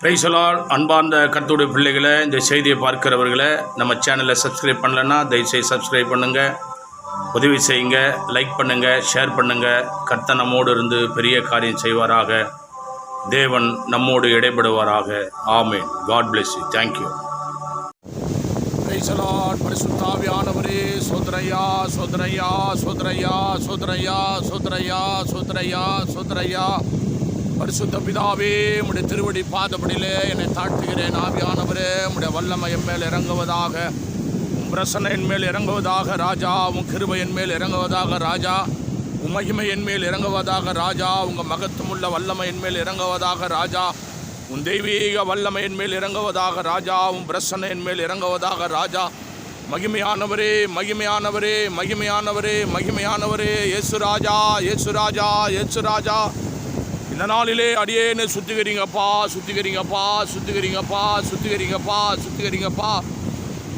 Price the Lord. அன்பார்ந்த கர்த்தருடைய பிள்ளைகளை, இந்த செய்தியை பார்க்கிறவர்களை, நம்ம சேனலை சப்ஸ்கிரைப் பண்ணலைன்னா தயவுசெய்து சப்ஸ்கிரைப் பண்ணுங்கள், உதவி செய்யுங்க, லைக் பண்ணுங்கள், ஷேர் பண்ணுங்கள். கர்த்தர் நம்மோடு இருந்து பெரிய காரியம் செய்வாராக. தேவன் நம்மோடு இடைபடுவாராக. ஆமென். God bless you. Thank you. Praise the lord. பரிசுத்த ஆவியானவரே, சோதரையா சோதரையா சோதரையா சோதரையா சோதரையா சோதரையா சோதரையா. பரிசுத்த பிதாவே, உம்முடைய திருவடி பாதப்படியிலே என்னை தாழ்த்துகிறேன். ஆவியானவரே, உம்முடைய வல்லமை என் மேல் இறங்குவதாக, உம் பிரசன்னம் என் மேல் இறங்குவதாக ராஜா. உன் கிருபை என் மேல் இறங்குவதாக ராஜா. உம் மகிமை என் மேல் இறங்குவதாக ராஜா. உங்கள் மகத்துவமுள்ள வல்லமை என் மேல் இறங்குவதாக ராஜா. உன் தெய்வீக வல்லமை என் மேல் இறங்குவதாக ராஜா. உன் பிரசன்னம் என் மேல் இறங்குவதாக ராஜா. மகிமையானவரே, மகிமையானவரே, மகிமையானவரே, மகிமையானவரே, இயேசு ராஜா, இயேசு ராஜா, இயேசு ராஜா. இந்த நாளிலே அடியேன்னு சுத்திகரிங்கப்பா, சுத்திகரிங்கப்பா, சுத்திகரிங்கப்பா, சுத்திகரிங்கப்பா, சுத்திகரிங்கப்பா.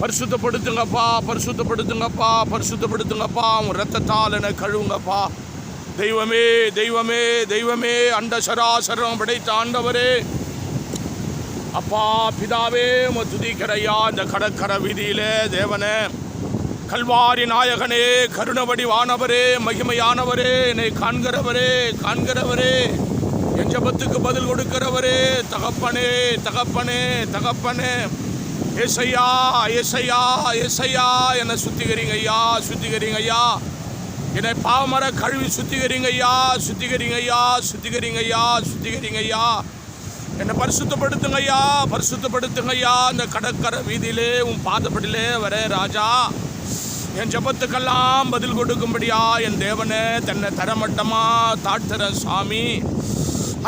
பரிசுத்தப்படுத்துங்கப்பா, பரிசுத்தப்படுத்துங்கப்பா, பரிசுத்தப்படுத்துங்கப்பா. உன் ரத்தத்தால் என்னை கழுவுங்கப்பா. தெய்வமே, தெய்வமே, தெய்வமே, அண்ட சராசரம் படைத்த ஆண்டவரே, அப்பா பிதாவே, உம்மை துதிக்கிறையா. இந்த கடற்கரை வீதியிலே தேவனே, கல்வாரி நாயகனே, கருணவடிவானவரே, மகிமையானவரே, என்னை காண்கிறவரே, காண்கிறவரே, என் ஜெபத்துக்கு பதில் கொடுக்கிறவரே, தகப்பனே, தகப்பனே, தகப்பனே. ஏசையா, ஏசையா, ஏசையா, என்னை சுத்திகரிங்க ஐயா, சுத்திகரிங்க ஐயா. என்னை பாவமர கழுவி சுத்திகரிங்க ஐயா, சுத்திகரிங்க ஐயா, சுத்திகரிங்க ஐயா, சுத்திகரிங்க ஐயா. என்னை பரிசுத்தப்படுத்துங்க ஐயா, பரிசுத்தப்படுத்துங்க ஐயா. இந்த கடற்கரை வீதியிலே உன் பாதப்படியிலே வரே ராஜா. என் ஜெபத்துக்கெல்லாம் பதில் கொடுக்கும்படியா என் தேவனே தன்னை தரமட்டமா தாழ்த்துற சாமி.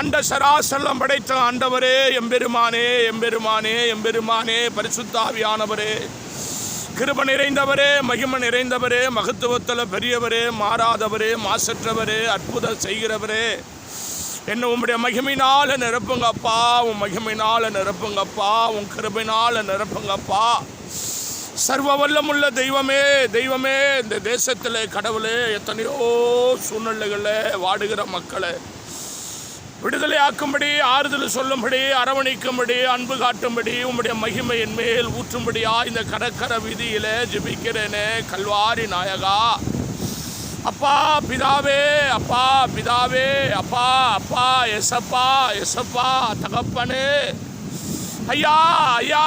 அண்ட சராசரம் படைத்த ஆண்டவரே, எம்பெருமானே, எம்பெருமானே, எம்பெருமானே, பரிசுத்த ஆவியானவரே, கிருபை நிறைந்தவரே, மகிமை நிறைந்தவரே, மகத்துவத்தில் பெரியவரே, மாறாதவரே, மாசற்றவரே, அற்புதம் செய்கிறவரே, என்ன உம்முடைய மகிமையினால் நிரப்புங்கப்பா, உன் மகிமையினால் நிரப்புங்கப்பா, உன் கிருபையினால் நிரப்புங்கப்பா. சர்வ வல்லமுள்ள தெய்வமே, தெய்வமே, இந்த தேசத்தில் கடவுளே, எத்தனையோ சூழ்நிலைகளில் வாடுகிற மக்களை விடுதலை ஆக்கும்படி, ஆறுதல் சொல்லும்படி, அரவணைக்கும்படி, அன்பு காட்டும்படி, உம்முடைய மகிமை என் மேல் ஊற்றும்படியா இந்த கடற்கரை வீதியில் ஜெபிக்கிறேனே கல்வாரி நாயகா. அப்பா பிதாவே, அப்பா பிதாவே, அப்பா அப்பா, எசப்பா எசப்பா, தகப்பனே, ஐயா ஐயா,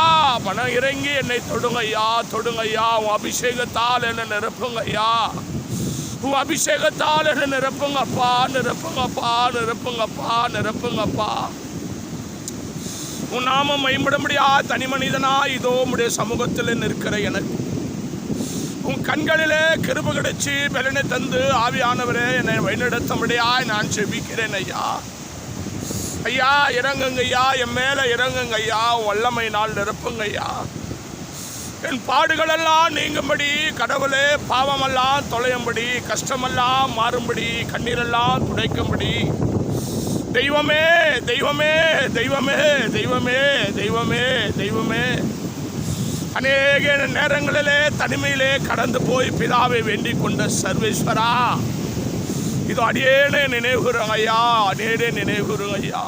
மனம் இறங்கி என்னை தொடுங்க ஐயா, தொடுங்க ஐயா. உன் அபிஷேகத்தால் என்னை நிரப்புங்க ஐயா, உன் அபிஷேகத்தால் என்னை நிரப்புங்கப்பா, நிரப்புங்கப்பா, நிரப்புங்கப்பா, நிரப்புங்கப்பா. உன் நாமம் மேம்படும்படியா தனி மனிதனா இதோ உம்முடைய சமூகத்தில் நிற்கிற எனக்கு உன் கண்களிலே கிருபை கிடைச்சி பலனை தந்து ஆவியானவரே என்னை வழிநடத்தும்படியா நான் ஜெபிக்கிறேன் ஐயா. ஐயா இறங்குங்க ஐயா, என் மேலே இறங்குங்க ஐயா, வல்லமை நாள் நிரப்புங்க ஐயா. என் பாடுகளெல்லாம் நீங்கும்படி கடவுளே, பாவமெல்லாம் தொலையும்படி, கஷ்டமெல்லாம் மாறும்படி, கண்ணீரெல்லாம் துடைக்கும்படி, தெய்வமே, தெய்வமே, தெய்வமே, தெய்வமே, தெய்வமே, தெய்வமே. அநேக நேரங்களிலே தனிமையிலே கடந்து போய் பிதாவை வேண்டிக் கொண்ட சர்வேஸ்வரா, இது அடியேனே நினைவுகிறோங்க ஐயா, அடியேனே நினைவுகிறோங்க ஐயா.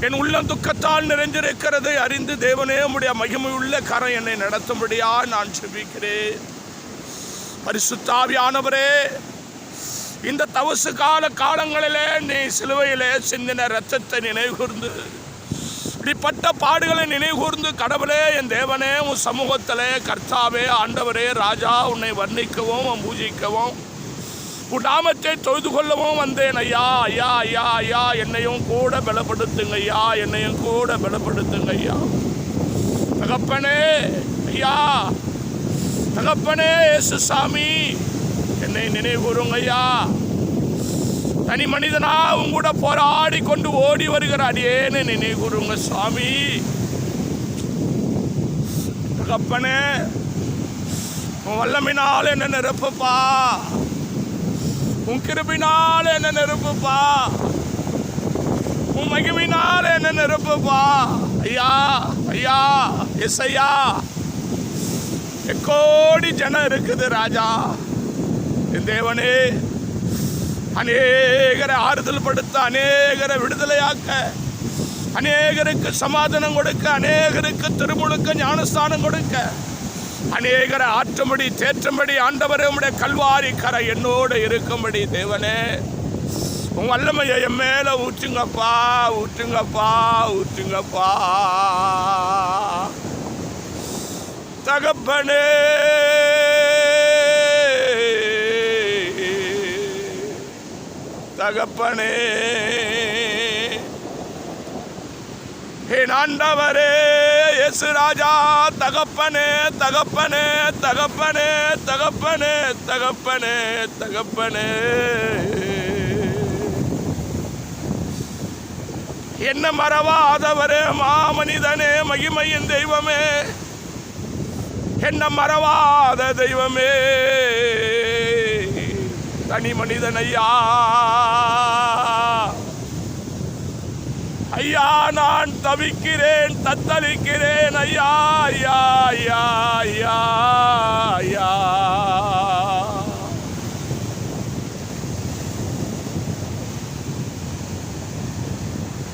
என் உள்ளம் துக்கத்தால் நிறைந்திருக்கிறது அறிந்து தேவனே, உம்முடைய மகிமை உள்ள கரம் என்னை நடத்தும்படியா நான் ஜெபிக்கிறேன். பரிசுத்த ஆவியானவரே, இந்த தவசு காலங்களிலே நீ சிலுவையிலே சிந்தின இரத்தத்தை நினைவுகூர்ந்து, இப்படிப்பட்ட பாடுகளை நினைவுகூர்ந்து கடவுளே, என் தேவனே, உன் சமூகத்திலே கர்த்தாவே, ஆண்டவரே, ராஜா, உன்னை வர்ணிக்கவும் பூஜிக்கவும் உன் நாமத்தை தொழுது கொள்ளவும் வந்தேன் ஐயா. ஐயா ஐயா ஐயா, என்னையும் கூட பலப்படுத்துங்க ஐயா, என்னையும் கூட பலப்படுத்துங்க ஐயா. தகப்பனே ஐயா, தகப்பனே இயேசு சாமி, என்னை நினைவுகூருங்க ஐயா. தனி மனிதனா உன் கூட போராடி கொண்டு ஓடி வருகிற அடியேன்னு நினைவுகூருங்க சாமி. தகப்பனே, உன் வல்லமையினால் என்ன நிரப்புப்பா, உன் கிருபையினால் என்ன நிரப்புப்பா, உன் மகிமையினால் என்ன நிரப்புப்பா. ஐயா ஐயா, எஸ் ஐயா, கோடி ஜனம் இருக்குது ராஜா. என் தேவனே, அநேகரை ஆறுதல் படுத்த, அநேகரை விடுதலையாக்க, அநேகருக்கு சமாதானம் கொடுக்க, அநேகருக்கு திருமுழுக்க ஞானஸ்தானம் கொடுக்க, அநேகரை ஆற்றும்படி தேற்றும்படி ஆண்டவரே உம்முடைய கல்வாரி கரை என்னோடு இருக்கும்படி தேவனே உன் வல்லமையை என் மேல ஊற்றுங்கப்பா, ஊற்றுங்கப்பா, ஊற்றுங்கப்பா. தகப்பனே தகப்பனே என் ஆண்டவரே இயேசு ராஜா, தகப்பனே தகப்பனே தகப்பனே தகப்பனே தகப்பனே தகப்பனே, என்ன மறவாதவரே, மாமனிதனே, மகிமையின் தெய்வமே, என்ன மறவாத தெய்வமே, தனி மனிதன் ஐயா, ஐயா நான் தவிக்கிறேன், தத்தளிக்கிறேன் ஐயா, ஐயா ஐயா ஐயா ஐயா.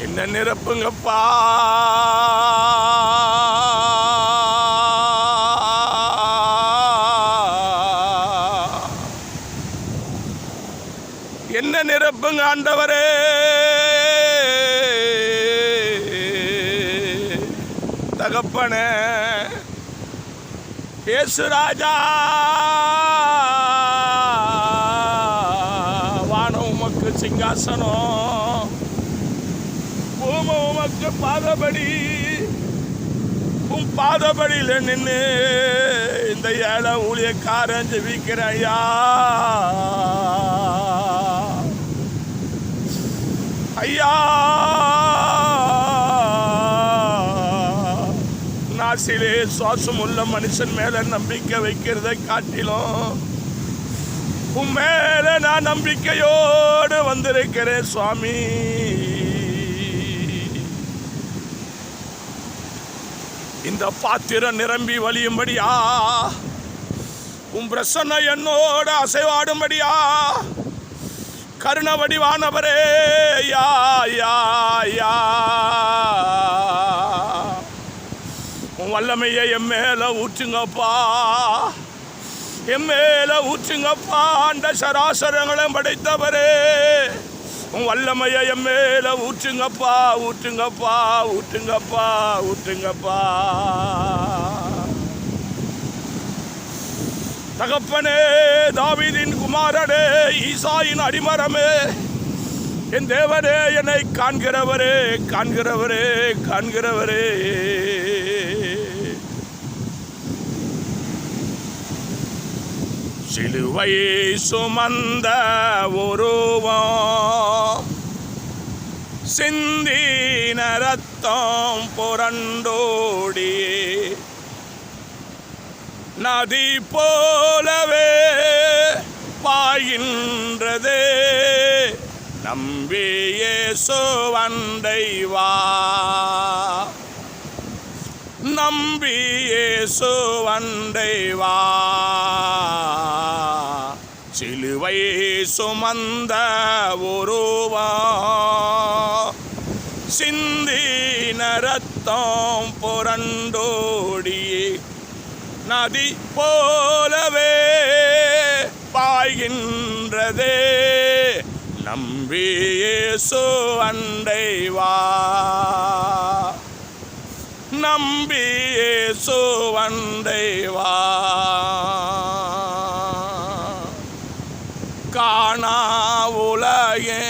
என்ன நிரப்புங்கப்பா, என்ன நிரப்புங்க ஆண்டவரே. தகப்பனே இயேசு ராஜா, வானம் உமக்கு சிங்காசனம், பூமி உமக்கு பாதபடி, உன் பாதபடியில் நின்று இந்த ஏழை ஊழியக்காரன் ஜெபிக்கிறையா. ஐயா நாசிலே சுவாசம் உள்ள மனுஷன் மேல நம்பிக்கை வைக்கிறதை காட்டிலும் உன் மேல நான் நம்பிக்கையோடு வந்திருக்கிறேன் சுவாமி. இந்த பாத்திரம் நிரம்பி வழியும்படியா, உன் பிரசன்ன என்னோட அசைவாடும்படியா, கருண வடிவானவரே யா யா யா, உன் வல்லமையை என் மேல ஊற்றுங்கப்பா, என் மேல ஊற்றுங்கப்பா. அந்த சராசரங்களும் படைத்தவரே உன் வல்லமையை என் மேல ஊற்றுங்கப்பா, ஊற்றுங்கப்பா, ஊற்றுங்கப்பா, ஊற்றுங்கப்பா. தகப்பனே தாவீதின் குமாரனே, ஈசாயின் அடிமரமே, என் தேவனே, என்னை காண்கிறவரே, காண்கிறவரே, காண்கிறவரே. சிலுவையை சுமந்த உருவம், சிந்தின ரத்தம் புரண்டோடி, நதி போலவே பாய்கின்றதே, நம்பி இயேசுவண்டை வா, நம்பி இயேசுவண்டை வா. சிலுவை சுமந்த உருவம், சிந்தின ரத்தம் புரண்டோடி, நதி போலவே பாய்கின்றதே, நம்பி இயேசுவண்டை வா, நம்பி இயேசுவண்டை வா. காணா உலகே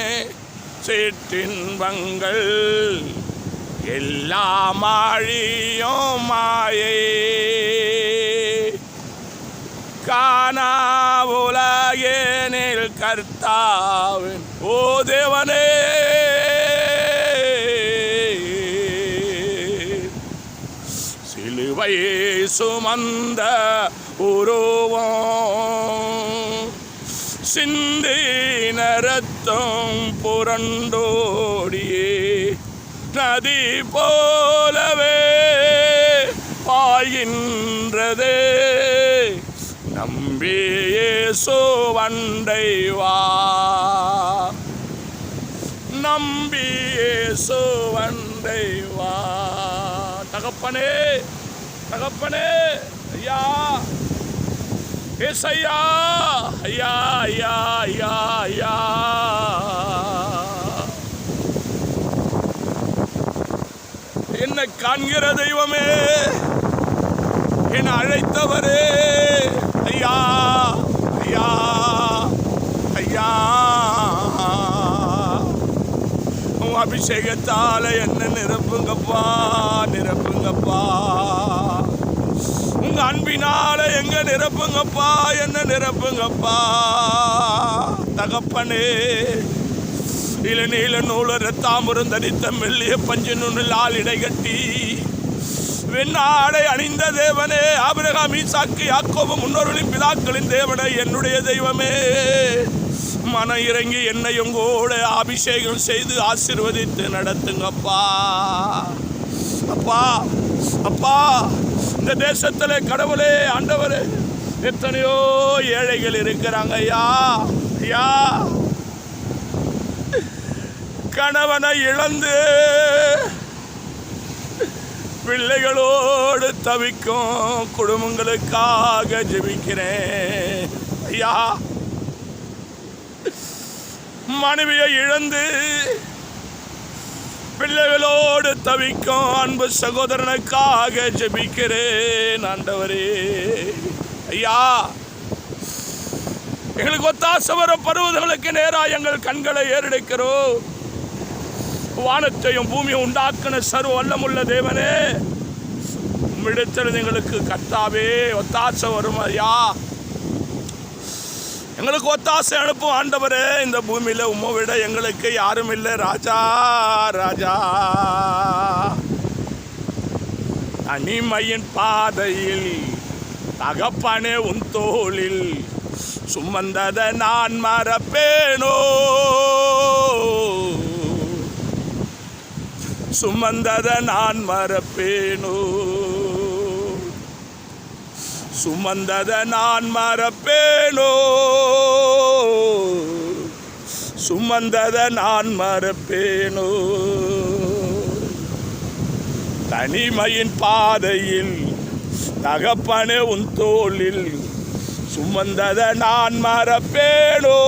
சிற்றின்பங்கள் எல்லாம் அழியும் மாயை, காணா உலகேனில் கர்த்தாவின் ஓ தேவனே, சிலுவையை சுமந்த உருவம், சிந்தின ரத்தம் புரண்டோடியே, நதி போலவே பாய்கின்றதே, நம்பி இயேசுவண்டை வா, நம்பி இயேசுவண்டை தேவா. தகப்பனே தகப்பனே ஐயா ஏசையா ஐயா ஐயா ஐயா ஐயா என்னை காண்கிற தெய்வமே, என்னை அழைத்தவரே ஐயா ஐயா ஐயா, உன் அபிஷேகத்தால என்ன நிரப்புங்கப்பா நிரப்புங்கப்பா, உங்க அன்பினால எங்க நிரப்புங்கப்பா என்ன நிரப்புங்கப்பா. தகப்பனே இளநீல நூலர தாமரம் தரித்த மெல்லிய பஞ்சு நுண்ணில் இடை கட்டி வெண்ணாடை அணிந்த தேவனே, ஆபிரகாம் ஈசாக்கு யாக்கோபு முன்னோர்களின் பிதாக்களின் தேவனே, என்னுடைய தெய்வமே, மனம் இறங்கி என்னையும் கூட அபிஷேகம் செய்து ஆசீர்வதித்து நடத்துங்கப்பா. அப்பா அப்பா, இந்த தேசத்தில் கடவுளே ஆண்டவரே, எத்தனையோ ஏழைகள் இருக்கிறாங்க ஐயா ஐயா, கணவனை இழந்து பிள்ளைகளோடு தவிக்கும் குடும்பங்களுக்காக ஜெபிக்கிறேன் ஐயா. மனைவியை இழந்து பிள்ளைகளோடு தவிக்கும் அன்பு சகோதரனுக்காக ஜெபிக்கிறேன் ஆண்டவரே ஐயா. எங்களுக்கு ஒத்தாசை வர பருவதங்களுக்கு நேராக எங்கள் கண்களை ஏறெடுக்கிறோம். வானத்தையும் பூமியை உண்டாக்குன சர்வ வல்லமுள்ள தேவனே, உம்மிடத்தில் எங்களுக்கு கர்த்தாவே ஒத்தாசை வரும் ஐயா. எங்களுக்கு ஒத்தாசை அனுப்பும் ஆண்டவரே. இந்த பூமியில் உம்மை விட எங்களுக்கு யாரும் இல்லை ராஜா ராஜா. தனிமையின் பாதையில் தகப்பனே உன் தோளில் சுமந்ததை நான் மறப்பேனோ, சுமந்ததை நான் மறப்பேனோ, சுமந்ததை நான் மறப்பேனோ, சுமந்ததை நான் மறப்பேனோ. தனிமையின் பாதையில் தகப்பனே உன் தோளில் சுமந்ததை நான் மறப்பேனோ,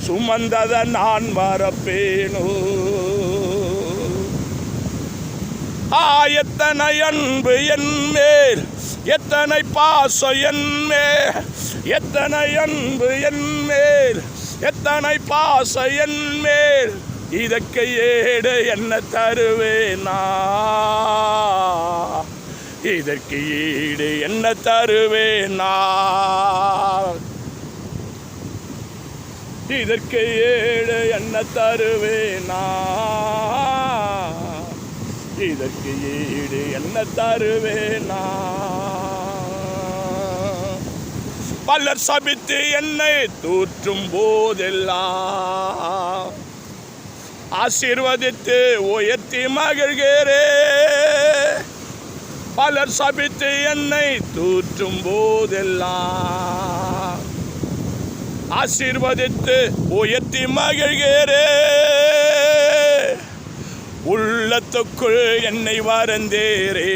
சுமந்ததை நான் மறப்பேனோ. எத்தனை அன்பு என் மேல், எத்தனை பாசம் என் மேல், எத்தனை அன்பு என் மேல், எத்தனை பாசம் என் மேல், இதற்கு ஏடு என்ன தருவேனா, இதற்கு ஈடு என்ன தருவேனா, இதற்கு ஏடு என்ன தருவேனா, இதற்கு ஈடு என்ன தருவேனா. பலர் சபித்து என்னை தூற்றும் போதெல்லாம் ஆசீர்வதித்து உயர்த்தி மகிழ்கிறே. பலர் சபித்து என்னை தூற்றும் போதெல்லாம் ஆசீர்வதித்து உயர்த்தி மகிழ்கிறே. உள்ளத்துக்குள் என்னை வறந்தேரே,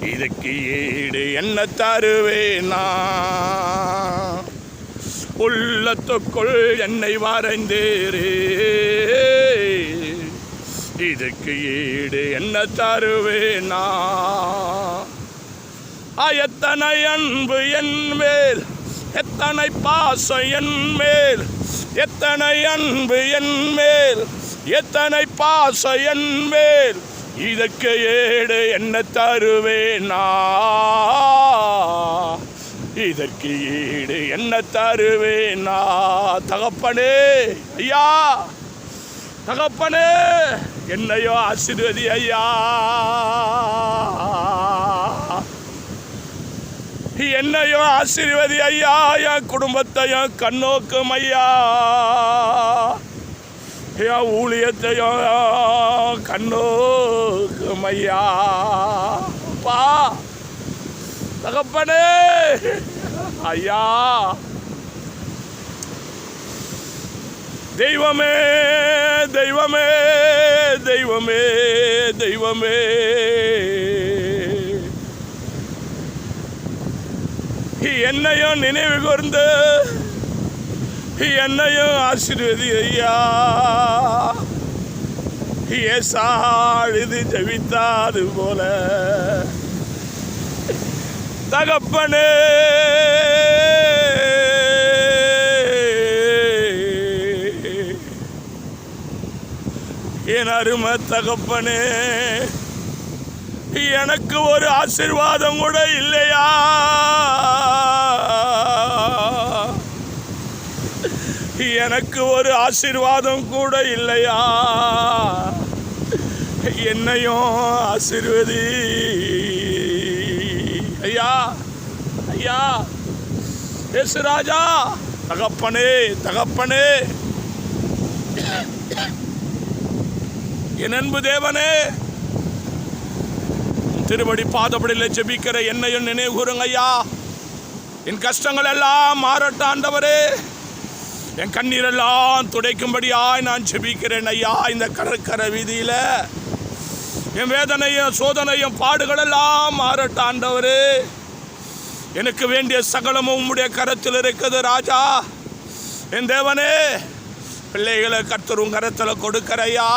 இதுக்கு ஈடு என்ன தருவேனா. உள்ளத்துக்குள் என்னை வரைந்தேரே, இதுக்கு ஈடு என்ன தருவேனா. எத்தனை அன்பு என் மேல், எத்தனை பாசம் என் மேல், எத்தனை அன்பு என் மேல், எத்தனை பாசம் என் மேல், இதற்கு ஏடு என்ன தருவேனா, இதற்கு ஈடு என்ன தருவேனா. தகப்பனே ஐயா, தகப்பனே என்னையோ ஆசீர்வதி ஐயா, என்னையோ ஆசீர்வதி ஐயா. என் குடும்பத்தையும் கண்ணோக்கும் ஐயா, என் ஊழியத்தையும் கண்ணோக்கும் ஐயா. பா தகப்பனே ஐயா, தெய்வமே தெய்வமே தெய்வமே தெய்வமே, என்னையும் நினைவு கூர்ந்து என்னையும் ஆசீர்வதி ஐயா. ஏசாழுது ஜெபித்தாது போல தகப்பனே என் அருமை தகப்பனே, எனக்கு ஒரு ஆசீர்வாதம் கூட இல்லையா? எனக்கு ஒரு ஆசீர்வாதம் கூட இல்லையா? என்னையும் ஆசீர்வதி ஐயா. ஐயா எஸ் ராஜா, தகப்பனே தகப்பனே, என் அன்பு தேவனே, திருவடி பாதப்படியில் ஜெபிக்கிற என்னையும் நினைவு கூறுங்க ஐயா. என் கஷ்டங்கள் எல்லாம் மாறட்டும் ஆண்டவரே. என் கண்ணீரெல்லாம் துடைக்கும்படியாய் நான் ஜெபிக்கிறேன் ஐயா. இந்த கடற்கரை வீதியில் என் வேதனையும் சோதனையும் பாடுகளெல்லாம் மாறட்டும் ஆண்டவரே. எனக்கு வேண்டிய சகலமும் உம்முடைய கரத்தில் இருக்குது ராஜா. என் தேவனே, பிள்ளைகளை கர்த்தரும் கரத்தில் கொடுக்கிறையா,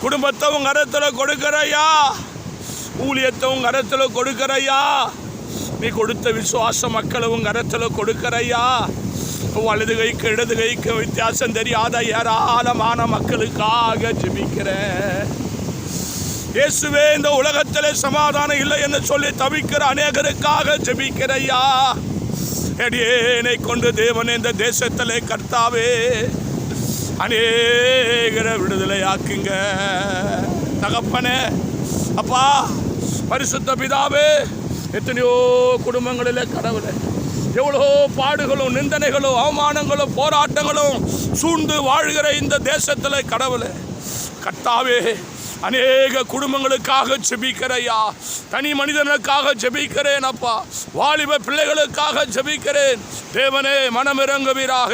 குடும்பத்தை உன் கரத்தில் கொடுக்கிறையா, ஊழியத்தை உன் கரத்தில் கொடுக்கிறையா, நீ கொடுத்த விசுவாச மக்களை உன் கரத்தில் கொடுக்கிறையா. வலது கைக்கு இடது கைக்கு வித்தியாசம் தெரியாத ஏராளமான மக்களுக்காக ஜெபிக்கிறேன் இயேசுவே. இந்த உலகத்திலே சமாதானம் இல்லை என்று சொல்லி தவிக்கிற அநேகருக்காக ஜெபிக்கிறையா. என்னை கொண்டு தேவனே இந்த தேசத்திலே கர்த்தாவே அநேகர விடுதலையாக்குங்க தகப்பனே. அப்பா பரிசுத்த பிதாவே, எத்தனையோ குடும்பங்களில் கடவுளே எவ்வளோ பாடுகளும் நிந்தனைகளும் அவமானங்களும் போராட்டங்களும் சூழ்ந்து வாழ்கிற இந்த தேசத்தில் கடவுளே கர்த்தாவே, அநேக குடும்பங்களுக்காக ஜெபிக்கிறையா. தனி மனிதனுக்காக ஜெபிக்கிறேன் அப்பா. வாலிப பிள்ளைகளுக்காக ஜெபிக்கிறேன் தேவனே. மனமிறங்குவீராக,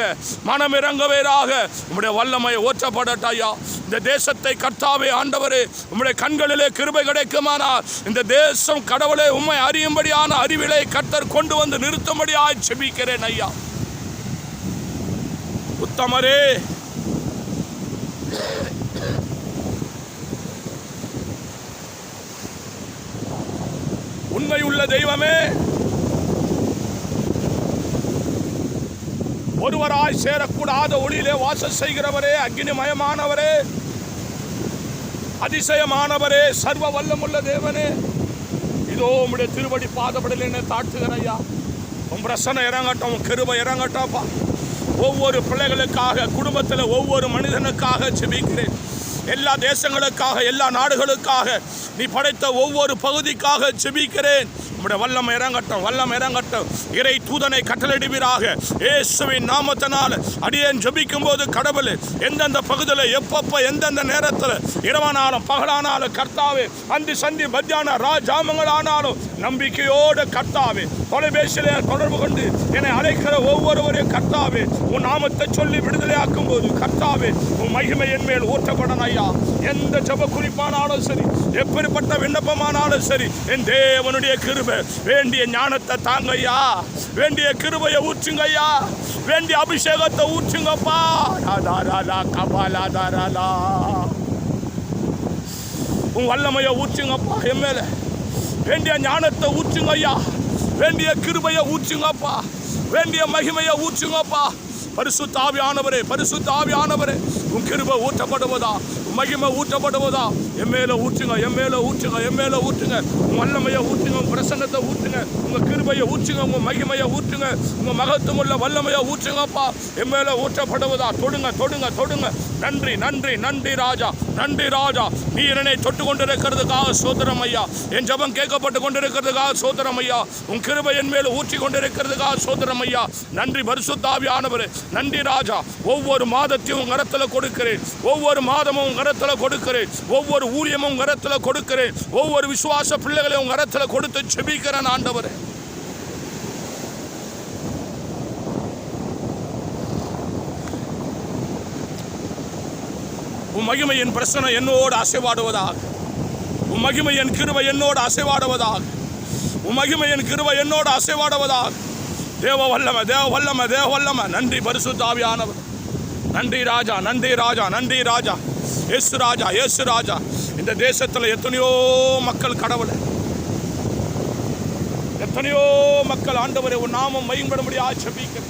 மனமிறங்குவீராக. உம்முடைய வல்லமை ஓற்றப்படட்டாயா. இந்த தேசத்தை கர்த்தாவே ஆண்டவரே, உம்முடைய கண்களிலே கிருபை கிடைக்குமானால் இந்த தேசம் கடவுளே உம்மை அறியும்படியான அறிவிலை கர்த்தர் கொண்டு வந்து நிறுத்தும்படியாய் ஜெபிக்கிறேன் ஐயா. உத்தமரே, உண்மையுள்ள தெய்வமே, ஒருவராய் சேரக்கூடாத ஒளியிலே வாசம் செய்கிறவரே, அக்னிமயமானவரே, அதிசயமானவரே, சர்வ வல்லமுள்ள தேவனே, இதோ உம்முடைய திருவடி பாதப்படியில் என்னை தாழ்த்துகிறையா. உன் பிரசன்னம் இறங்கட்டும், உன் கிருபை இறங்கட்டப்பா. ஒவ்வொரு பிள்ளைகளுக்காக, குடும்பத்தில் ஒவ்வொரு மனிதனுக்காக ஜெபிக்கிறேன். எல்லா தேசங்களுக்காக, எல்லா நாடுகளுக்காக, நீ படைத்த ஒவ்வொரு பகுதிக்காக ஜெபிக்கிறேன். உம்முடைய வல்லமை இறங்கட்டும், வல்லமை இறங்கட்டும். இறை தூதனை கட்டளையிடுவீராக இயேசுவின் நாமத்தினால். அடியேன் ஜெபிக்கும் போது கடவுளே, எந்தெந்த பகுதியில் எப்பப்போ எந்தெந்த நேரத்தில் இரவானாலும் பகலானாலும் கர்த்தாவே, அந்தி சந்தி மத்தியான ராஜாமங்களானாலும் நம்பிக்கையோடு கர்த்தாவே தொலைபேசியிலே தொடர்பு கொண்டு என்னை அழைக்கிற ஒவ்வொருவரையும் கர்த்தாவே உன் நாமத்தை சொல்லி விடுதலையாக்கும் போது கர்த்தாவே உன் மகிமை என் மேல் ஊற்றப்படணும் ஐயா. எந்த ஜெப குறிப்பானாலும் சரி, எப்படிப்பட்ட விண்ணப்பமானாலும் சரி, என் தேவனுடைய கிருபை வேண்டிய ஞானத்தை தாங்கய்யா, வேண்டிய கிருபையை ஊற்றுங்கய்யா, வேண்டிய அபிஷேகத்தை ஊற்றுங்கப்பா. உன் வல்லமையை ஊற்றுங்கப்பா. என் மேல வேண்டிய ஞானத்தை ஊற்றுங்கய்யா, வேண்டிய கிருபையை ஊற்றுங்கப்பா, வேண்டிய மகிமையை ஊற்றுங்கப்பா. பரிசுத்த ஆவியானவரே, பரிசுத்த ஆவியானவரே, உன் கிருபை ஊற்றப்படுவதா, மகிமை ஊற்றப்படுவதா, என் மேல ஊற்றுங்க, என் மேல ஊற்றுங்க, என் மேல ஊற்றுங்க. உன் வல்லமையை ஊற்றுங்க, உன் பிரசன்னத்தை ஊற்றுங்க, உங்க கிருபையை ஊற்றுங்க, உங்க மகிமையை ஊற்றுங்க, உங்க மகத்துவமுள்ள வல்லமையை ஊற்றுங்கப்பா. என் மேல ஊற்றப்படுவதா. தொடுங்க, தொடுங்க, தொடுங்க. நன்றி, நன்றி, நன்றி ராஜா, நன்றி ராஜா. நீ என்னை தொட்டு கொண்டிருக்கிறதுக்காக சோதரம் ஐயா. என் ஜபம் கேட்கப்பட்டு கொண்டிருக்கிறதுக்காக சோதரம் ஐயா. உன் கிருபை என் மேல ஊற்றி கொண்டிருக்கிறதுக்காக சோதரம் ஐயா. நன்றி பரிசுத்த ஆவியானவரே, நன்றி ராஜா. ஒவ்வொரு மாதத்தையும் உங்க கரத்தில் கொடுக்கிறேன், ஒவ்வொரு மாதமும் உங்க கரத்தில் கொடுக்கிறேன், ஒவ்வொரு ஊழியமும் உங்க கரத்தில் கொடுக்கிறேன், ஒவ்வொரு விசுவாச பிள்ளைகளையும் உங்க கரத்தில் கொடுத்து ஜெபிக்கிறேன் ஆண்டவரே. உம் மகிமையின் பிரசனம் என்னோடு அசைவாடுவதாக. உம் மகிமையின் கிருபை என்னோடு அசைவாடுவதாக. உம் மகிமையின் கிருபை என்னோடு அசைவாடுவதாக. தேவ வல்லமை, தேவ வல்லமை, தேவ வல்லமை. நன்றி பரிசுத்த ஆவியானவர். நன்றி ராஜா, நன்றி ராஜா, நன்றி ராஜா. இயேசு ராஜா, இயேசு ராஜா. இந்த தேசத்தில் எத்தனையோ மக்கள் கடவுளை, எத்தனையோ மக்கள் ஆண்டவரை உன் நாமம் மகிமைப்படும்படியாக ஜெபிக்கிறேன்.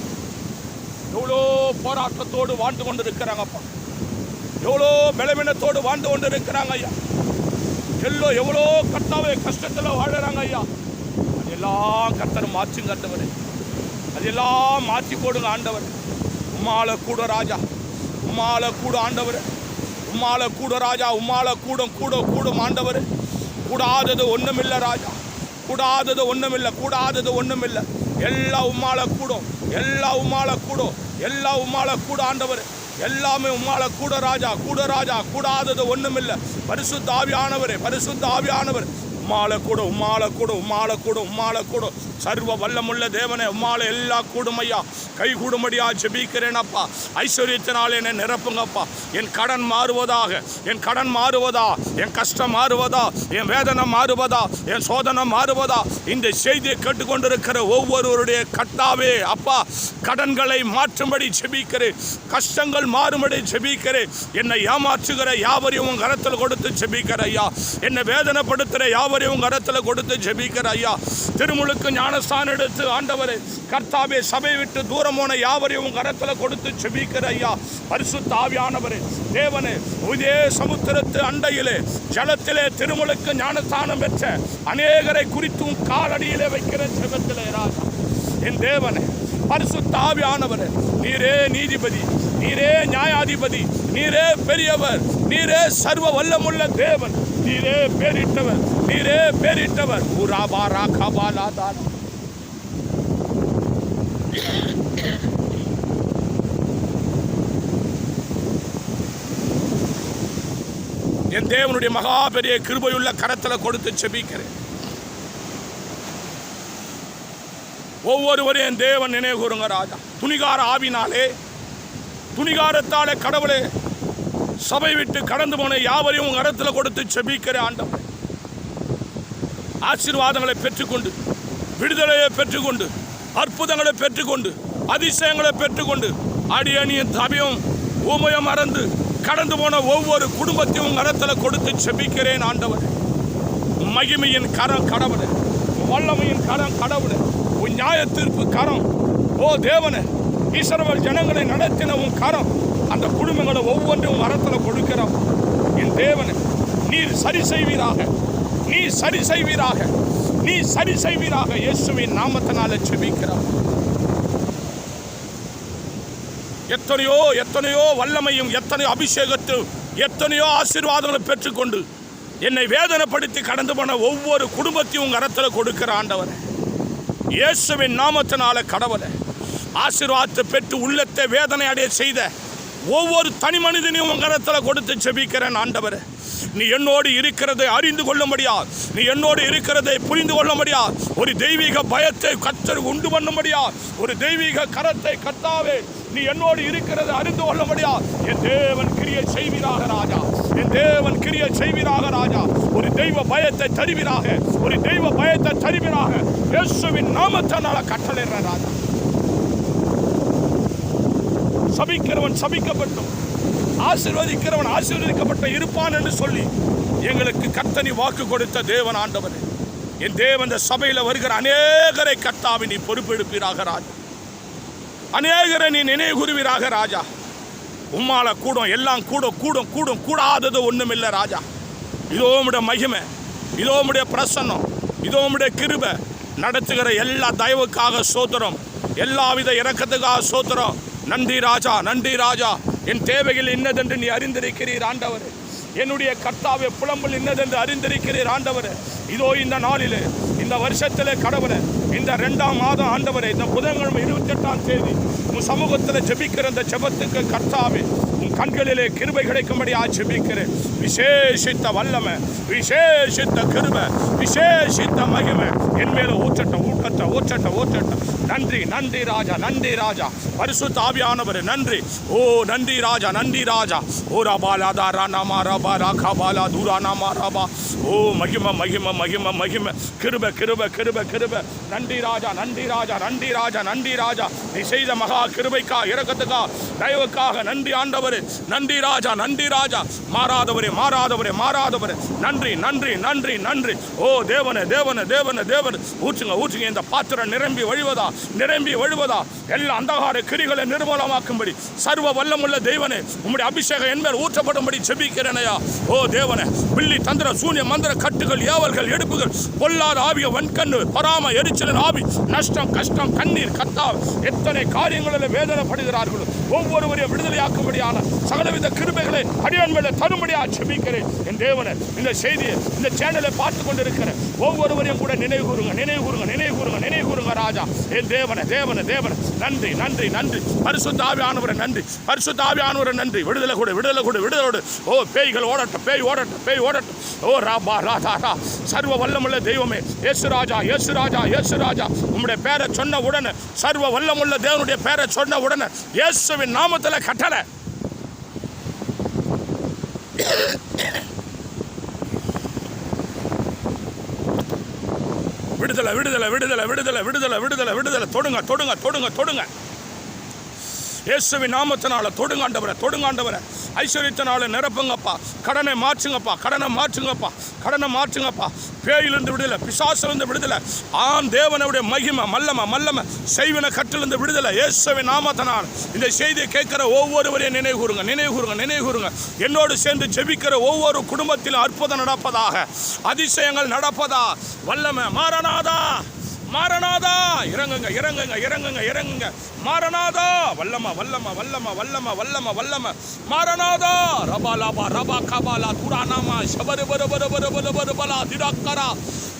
எவ்வளோ போராட்டத்தோடு வாழ்ந்து கொண்டு இருக்கிறாங்கப்பா. எவ்வளோ பலவீனத்தோடு வாழ்ந்து கொண்டு இருக்கிறாங்க ஐயா. எவ்வளோ கர்த்தாவே கஷ்டத்தில் வாழறாங்க ஐயா. அதெல்லாம் கர்த்தர் மாற்றுங்க ஆண்டவரே. அதெல்லாம் மாற்றி போடுங்க ஆண்டவர். உம்மால கூட ராஜா, உம்மால கூட ஆண்டவர், உம்மால கூட ராஜா, உம்மால கூடும் ஆண்டவர். கூடாதது ஒன்றுமில்லை ராஜா, கூடாதது ஒன்றுமில்லை, கூடாதது ஒன்றுமில்லை. எல்லாம் உம்மால கூடும், எல்லாம் உம்மால கூடும், எல்லாம் உம்மால கூட ஆண்டவர். எல்லாமே உம்மால கூட ராஜா, கூட ராஜா. கூடாதது ஒன்றுமில்லை. பரிசுத்த ஆவியானவரே, பரிசுத்த ஆவியானவர். உம்மால கூட, உம்மால கூட, உம்மால கூட, உம்மால கூட. சர்வ வல்லமுள்ள தேவனே, உம்மால எல்லா கூடும் ஐயா. கை கூடும்படியா ஜெபிக்கிறேன் அப்பா. ஐஸ்வர்யத்தினால் என்னை நிரப்புங்கப்பா. என் கடன் மாறுவதாக, என் கடன் மாறுவதா, என் கஷ்டம் மாறுவதா, என் வேதனை மாறுவதா, என் சோதனை மாறுவதா. இந்த செய்தியை கேட்டுக்கொண்டிருக்கிற ஒவ்வொருவருடைய கர்த்தாவே அப்பா, கடன்களை மாற்றும்படி ஜெபிக்கிறேன். கஷ்டங்கள் மாறும்படி ஜெபிக்கிறேன். என்னை ஏமாற்றுகிற யாவரையும் உன் கரத்தில் கொடுத்து ஜெபிக்கிற ஐயா. என்னை வேதனைப்படுத்துகிற யாவரையும் உன் கரத்தில் கொடுத்து ஜெபிக்கிற ஐயா. திருமுழுக்கு ஞானஸ்தானம் எடுத்து ஆண்டவரே கர்த்தாவே சபை விட்டு தூரம் போன யாவரையும் உன் கரத்தில் கொடுத்து ஜெபிக்கிற ஐயா. பரிசுத்த ஆவியானவரே தேவனே, இதே சமுத்திரத்து அண்டையிலே ஜலத்திலே திருமுழுக்கு ஞானஸ்தானம் பெற்ற அநேகரை குறித்தும் காலடியிலே வைக்கிற ஜெபத்திலே ராஜா என் தேவனே, பரிசுத்த ஆவியானவரே, நீரே நீதிபதி, நீரே நியாயாதிபதி, நீரே பெரியவர், நீரே சர்வ வல்லமுள்ள தேவன், நீரே பேரிட்டவர், நீரே பேரிட்டவர். உராபாரா கபாலாதான் என் தேவனுடைய மகா பெரிய கிருபையுள்ள கரத்தில் கொடுத்து ஜெபிக்கிறேன். ஒவ்வொருவரையும் என் தேவன் நினைவு கூறுங்க ராஜா. துணிகார ஆவினாலே, துணிகாரத்தாலே கடவுளே சபை விட்டு கடந்து போன யாவரையும் உங்கள் கரத்தில் கொடுத்து ஜெபிக்கிற ஆண்டவரே, ஆசீர்வாதங்களை பெற்றுக்கொண்டு, விடுதலையை பெற்றுக்கொண்டு, அற்புதங்களை பெற்றுக்கொண்டு, அதிசயங்களை பெற்றுக்கொண்டு, அடியணியின் தபியும் ஊமையும் மறந்து கடந்து போன ஒவ்வொரு குடும்பத்தையும் உங்கள் கரத்தில் கொடுத்து ஜெபிக்கிறேன் ஆண்டவரே. மகிமையின் கரம் கடவுளே, வல்லமையின் கரம் கடவுளே, உன் நியாய தீர்ப்பு கரம் ஓ தேவனே, இஸ்ரவேல் ஜனங்களை நடத்தின உன் கரம் அந்த குடும்பங்களை ஒவ்வொன்றும் மரத்தில் கொடுக்கிறோம். என் தேவனே, நீர் சரி செய்வீராக, நீ சரி செய்வீராக, நீ சரி செய்வீராக. இயேசுவின் நாமத்தினால ஜெபிக்கிறோம். எத்தனையோ எத்தனையோ வல்லமையும், எத்தனையோ அபிஷேகத்தையும், எத்தனையோ ஆசீர்வாதங்களை பெற்றுக்கொண்டு என்னை வேதனைப்படுத்தி கடந்து போன ஒவ்வொரு குடும்பத்தையும் உங்கள் கரத்தில் கொடுக்கிற ஆண்டவரே, இயேசுவின் நாமத்தினால கடவுளே, ஆசீர்வாதத்தை பெற்று உள்ளத்தை வேதனை அடைய செய்த ஒவ்வொரு தனி மனிதனையும் உங்கள் கரத்தில் கொடுத்து ஜெபிக்கிறேன் ஆண்டவரே. நீ என்னோடு இருக்கிறதை அறிந்து கொள்ள முடியாது, நீ என்னோடு இருக்கிறதை புரிந்து கொள்ள முடியாது. ஒரு தெய்வீக பயத்தை கர்த்தர் உண்டு பண்ண முடியாது, ஒரு தெய்வீக கரத்தை கர்த்தாவே நீ என்னோடு இருக்கிறதை அறிந்து கொள்ள முடியாது. என் தேவன் கிரியை செய்வீராக ராஜா, என் தேவன் கிரியை செய்வீராக ராஜா. ஒரு தெய்வ பயத்தை தருவீராக, ஒரு தெய்வ பயத்தை தருவீராக. இயேசுவின் நாமத்தினால கட்டளையிடுற ராஜா. சபிக்கிறவன் சபிக்கப்பட்டும், ஆசீர்வதிக்கிறவன் ஆசீர்வதிக்கப்பட்ட இருப்பான் என்று சொல்லி எங்களுக்கு கர்த்தனி வாக்கு கொடுத்த தேவன் ஆண்டவரே, என் தேவன் இந்த சபையில் வருகிற அநேகரை கர்த்தாவை நீ பொறுப்பெடுப்பீராக ராஜா. அநேகரை நீ நினைவு கூறுவீராக ராஜா. உம்மால கூடும், எல்லாம் கூடும், கூடும், கூடும். கூடாதது ஒன்றுமில்லை ராஜா. இதோ உம்முடைய மகிமை, இதோ உம்முடைய பிரசன்னம், இதோ உம்முடைய கிருபை. நடத்துகிற எல்லா தயவுக்காக சோத்திரம், எல்லாவித இரக்கத்துக்காக சோத்திரம். நன்றி ராஜா, நன்றி ராஜா. என் தேவைகள் இன்னதென்று நீ அறிந்திருக்கிறீர் ஆண்டவரே. என்னுடைய கர்த்தாவே புலம்பல் இன்னதென்று அறிந்திருக்கிறீர் ஆண்டவரே. இதோ இந்த நாளிலே, இந்த வருஷத்திலே கடவுளே, இந்த 2ஆம் மாதம் ஆண்டவரே, இந்த புதன்கிழமை 28ஆம் தேதி உன் சமூகத்தில் ஜெபிக்கிற இந்த ஜெபத்துக்கு கர்த்தாவே உன் உன் கண்களிலே கிருபை கிடைக்கும்படி ஜெபிக்கிறேன். விசேஷித்த வல்லமை, விசேஷித்த கிருபை, விசேஷித்த மகிமை என் மேல ஊற்றட்டும், ஊற்றட்டும், ஊற்றட்டும், ஊற்றட்டும். நன்றி, நன்றி ராஜா, நன்றி ராஜா. பரிசுத்த ஆவியானவர் நன்றி. ஓ நன்றி ராஜா, நன்றி ராஜா. ஓ ரபாலா தாரா நாமா ரபா ராகா பாலா தூரா நாமா ரபா. ஓ மகிமை, மகிமை, மகிமை, மகிமை. கிருபை, கிருபை, கிருபை, கிருபை. நன்றி ராஜா, நன்றி ராஜா, நன்றி ராஜா, நன்றி ராஜா. நீ செய்த மகா கிருபைக்கா, இரக்கத்துக்கா, தயவுக்காக நன்றி ஆண்டவரே. நன்றி ராஜா, நன்றி ராஜா. மாறாதவரே, மாறாதவரே, மாறாதவரே. நன்றி, நன்றி, நன்றி, நன்றி. ஓ தேவனே, தேவனே, தேவனே, தேவன். ஊற்றுங்க, ஊற்றுங்க. இந்த பாத்திரம் நிரம்பி வழிவதா, நிரம்பி வழிவதா. எல்லா அந்தகார கிரிகளை நிர்மூலமாக்கும்படி சர்வ வல்லமுள்ள தேவனே, உம்முடைய அபிஷேகம் என்பர் ஊற்றப்படும்படி ஜெபிக்கிறேனையா. ஓ தேவனே, பில்லி தந்திர சூன்ய மந்திர கட்டுகள், ஏவல்கள், எடுப்புகள், பொல்லாத ஆவிய வன்கண்ணு, பராம எரிச்சலின் ஆவி, நஷ்டம், கஷ்டம், கண்ணீர், கத்தா, எத்தனை காரியங்களில் வேதனைப்படுகிறார்களோ ஒவ்வொருவரையும் விடுதலையாக்கும்படியான சகலவித கிருபைகளை அடியான் மேல தரும்படியா ஜெபிக்கிறேன். என் தேவனே, இந்த செய்தியை, இந்த சேனலை பார்த்து கொண்டிருக்கிற ஒவ்வொருவரையும் கூட நினைவு கூறுங்க, நினைவு கூறுங்க, நினைவு கூறுங்க, நினைவு கூறுங்க ராஜா. என் தேவனே, தேவனே, தேவனே, நன்றி, நன்றி, நன்றி. பரிசுத்த ஆவியானவரே நன்றி, பரிசுத்த ஆவியானவரே நன்றி. விடுதலை கொடு, விடுதலை கொடு, விடுதலை கொடு. ஓ பேய்கள் ஓடட்டும், பேய் ஓடட்டும், பேய் ஓடட்டும். ஓ ராபா ராதா ரா. சர்வ வல்லமுள்ள தெய்வமே, இயேசு ராஜா, இயேசு ராஜா, இயேசு ராஜா. உம்முடைய பேரை சொன்ன உடனே, சர்வ வல்லமுள்ள தேவனுடைய பேரை சொன்ன உடனே இயேசுவின் நாமத்தில் கட்டளை. விடுதலை, விடுதலை, விடுதலை, விடுதலை, விடுதலை, விடுதலை, விடுதலை. தொடுங்க, தொடுங்க, தொடுங்க, தொடுங்க. இயேசுவின் நாமத்தினால தொடுங்க ஆண்டவரே, தொடுங்க ஆண்டவரே. ஐஸ்வர்யத்தினால நிரப்புங்கப்பா. கடனை மாற்றுங்கப்பா, கடனை மாற்றுங்கப்பா, கடனை மாற்றுங்கப்பா. பேயிலிருந்து விடுதலை, பிசாசிலிருந்து விடுதலை. ஆம் தேவனுடைய மகிமை, மல்லம, மல்லம செய்வன கட்டிலிருந்து விடுதலை. இயேசுவின் நாமத்தினால் இந்த செய்தியை கேட்கிற ஒவ்வொருவரையும் நினைவு கூறுங்க, நினைவு கூறுங்க, நினைவு கூறுங்க. என்னோடு சேர்ந்து ஜெபிக்கிற ஒவ்வொரு குடும்பத்திலும் அற்புதம் நடப்பதாக, அதிசயங்கள் நடப்பதா. வல்லமை, மாரநாதா, மாரநாதா, இறங்குங்க, இறங்குங்க, இறங்குங்க, இறங்குங்க. மாரநாதா, வல்லம, வல்லம, வல்லம, வல்லம, வல்லம, வல்லம. மாரநாதா, ரபாலாபா, ரபா கபாலா துரானாமா ஷபரு பரு பரு பரு பரு பரு பலா திடாக்கரா.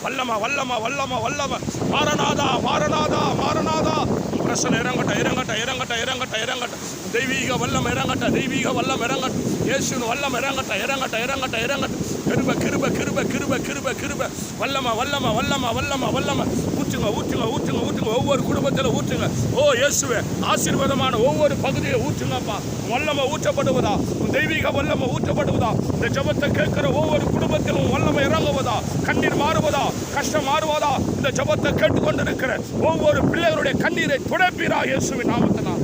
வல்லம, வல்லம, வல்லம, வல்லம. மாரநாதா, மாரநாதா, மாரநாதா. பிரசன இறங்கட்ட, இறங்கட்ட, இறங்கட்ட, இறங்கட்ட, இறங்கட்ட. தெய்வீக வல்லம் இறங்கட்ட, தெய்வீக வல்லம் இறங்கட்ட. இயேசுவின் வல்லம் இறங்கட்ட, இறங்கட்ட, இறங்கட்ட, இறங்கட்ட. கிருப, கிருப, கிருப, கிருப, கிருப, கிருப. வல்லம, வல்லம, வல்லம, வல்லம, வல்லம. ஊற்றுங்க, ஊற்றுங்க, ஊற்றுங்க, ஊற்றுங்க. ஒவ்வொரு குடும்பத்தில் ஊற்றுங்க. ஓ இயேசுவே, ஆசீர்வாதமான ஒவ்வொரு பகுதியை ஊற்றுங்கப்பா. வல்லம ஊற்றப்படுவதா, தெய்வீக வல்லம ஊற்றப்படுவதா. இந்த ஜபத்தை கேட்கிற ஒவ்வொரு குடும்பத்திலும் வல்லம இறங்குவதா, கண்ணீர் மாறுவதா, கஷ்டம் மாறுவதா. இந்த ஜபத்தை கேட்டுக்கொண்டிருக்கிற ஒவ்வொரு பிள்ளைகளுடைய கண்ணீரை துடைப்பீரா இயேசுவின் நாமத்தினால்.